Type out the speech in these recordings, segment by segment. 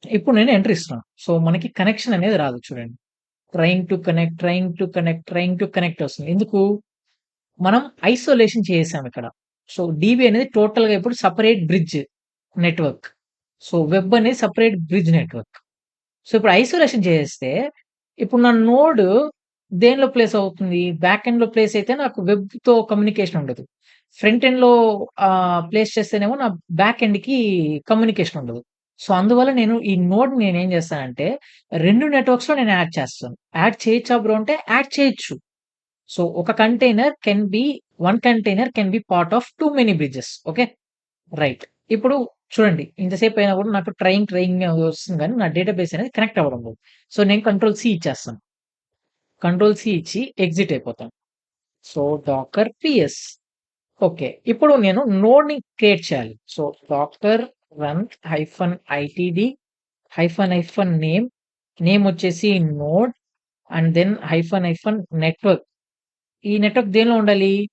ఇప్పుడు నేను ఎంటర్ ఇస్తున్నాను. సో, మనకి కనెక్షన్ అనేది రాదు చూడండి. Trying to connect, trying to connect, trying to connect వస్తుంది. ఎందుకు? మనం ఐసోలేషన్ చేసేసాం ఇక్కడ. సో, డీబీ అనేది టోటల్‌గా ఇప్పుడు separate bridge network. So, web అనేది సెపరేట్ బ్రిడ్జ్ నెట్వర్క్. సో, ఇప్పుడు ఐసోలేషన్ చేసేస్తే, ఇప్పుడు నా నోడ్ దేనిలో ప్లేస్ అవుతుంది? బ్యాక్ ఎండ్‌లో ప్లేస్ అయితే నాకు వెబ్‌తో కమ్యూనికేషన్ ఉండదు. ఫ్రంట్ ఎండ్‌లో ప్లేస్ చేస్తేనేమో నా బ్యాక్ ఎండ్‌కి కమ్యూనికేషన్ ఉండదు. సో, అందువల్ల నేను ఈ నోడ్‌ని నేనేం చేస్తానంటే 2 నెట్వర్క్స్‌లో నేను యాడ్ చేస్తాను. యాడ్ చేయొచ్చా బ్రో అంటే యాడ్ చేయొచ్చు. సో, ఒక container can be one container can be part of too many bridges. Okay. Right. ఇప్పుడు చూడండి ఇంతసేపు అయినా కూడా నాకు ట్రైయింగ్ వస్తుంది గానీ నా డేటాబేస్ అనేది కనెక్ట్ అవ్వడం లేదు. సో, నేను కంట్రోల్ సి ఇచ్చేస్తాను. కంట్రోల్ సి ఇచ్చి ఎగ్జిట్ అయిపోతాను. So, docker PS. ఓకే. ఇప్పుడు నేను నోడ్‌ని క్రియేట్ చేయాలి. So, docker run -ITD name. Name వచ్చేసి నోడ్ అండ్ దెన్ నెట్వర్క్. ఈ నెట్వర్క్ దేనిలో ఉండాలి?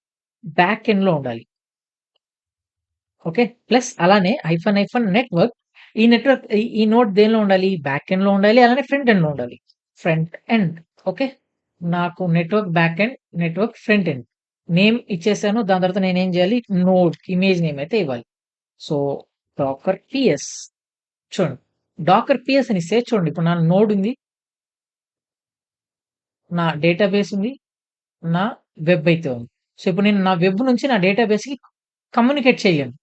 బ్యాక్ ఎండ్‌లో ఉండాలి. ఓకే. ప్లస్ అలానే నెట్వర్క్. ఈ నెట్వర్క్ ఈ నోడ్ దేనిలో ఉండాలి? బ్యాక్ ఎండ్‌లో ఉండాలి. అలానే ఫ్రంట్ ఎండ్‌లో ఉండాలి. Front end. ఓకే. నాకు network back end, network front end. Name ఇచ్చేసాను. దాని తర్వాత నేనేం చేయాలి? నోడ్ ఇమేజ్ నేమ్ అయితే ఇవ్వాలి. సో, డాకర్ పిఎస్ చూడండి. డాకర్ పిఎస్ అని ఇస్తే చూడండి ఇప్పుడు నా నోడ్ ఉంది. నా డేటాబేస్ ఉంది. నా వెబ్ అయితే ఉంది. సో, ఇప్పుడు నేను నా వెబ్ నుంచి నా డేటాబేస్‌కి కమ్యూనికేట్ చేయలేను.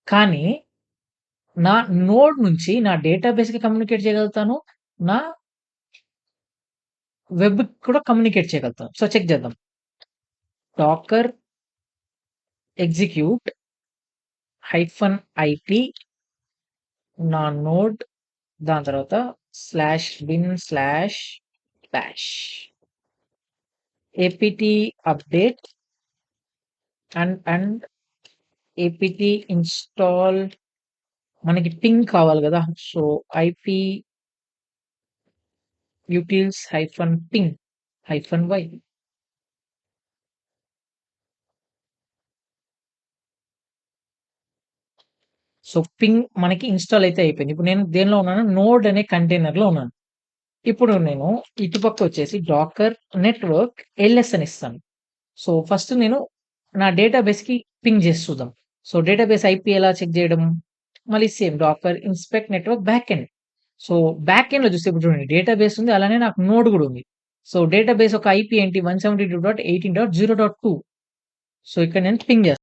కానీ నా నోడ్ నుంచి నా డేటాబేస్‌కి కమ్యూనికేట్ చేయగలుగుతాను. నా వెబ్‌కి కూడా కమ్యూనికేట్ చేయగలుగుతాను. సో, చెక్ చేద్దాం. డాకర్ ఎగ్జిక్యూట్ -ఐపీ నా నోడ్ దాని తర్వాత /bin/bash apt update and apt install మనకి పింగ్ కావాలి గదా! So, IP -ping-y so, ping మనకి ఇన్‌స్టాల్ అయితే అయిపోయింది. ఇప్పుడు నేను దేనిలో ఉన్నాను? నోడ్ అనే కంటైనర్‌లో ఉన్నాను. ఇప్పుడు నేను ఇటుపక్కొచ్చేసి డాకర్ నెట్వర్క్ ఎల్ఎస్ అని ఇస్తాను. సో, ఫస్ట్ నేను నా డేటాబేస్‌కి పింగ్ చేసి చూద్దాం. సో, డేటాబేస్ ఐపీ ఎలా చెక్ చేయడం? మళ్ళీ same docker inspect network back end. So, back ఎండ్‌లో చూస్తే ఇప్పుడు చూడండి డేటాబేస్ ఉంది. అలానే నాకు నోడ్ గూడా ఉంది. సో, డేటాబేస్ ఒక ఐపీ ఏంటి 172.18.0.2. సో, ఇక్కడ నేను పింగ్ చేస్తాను.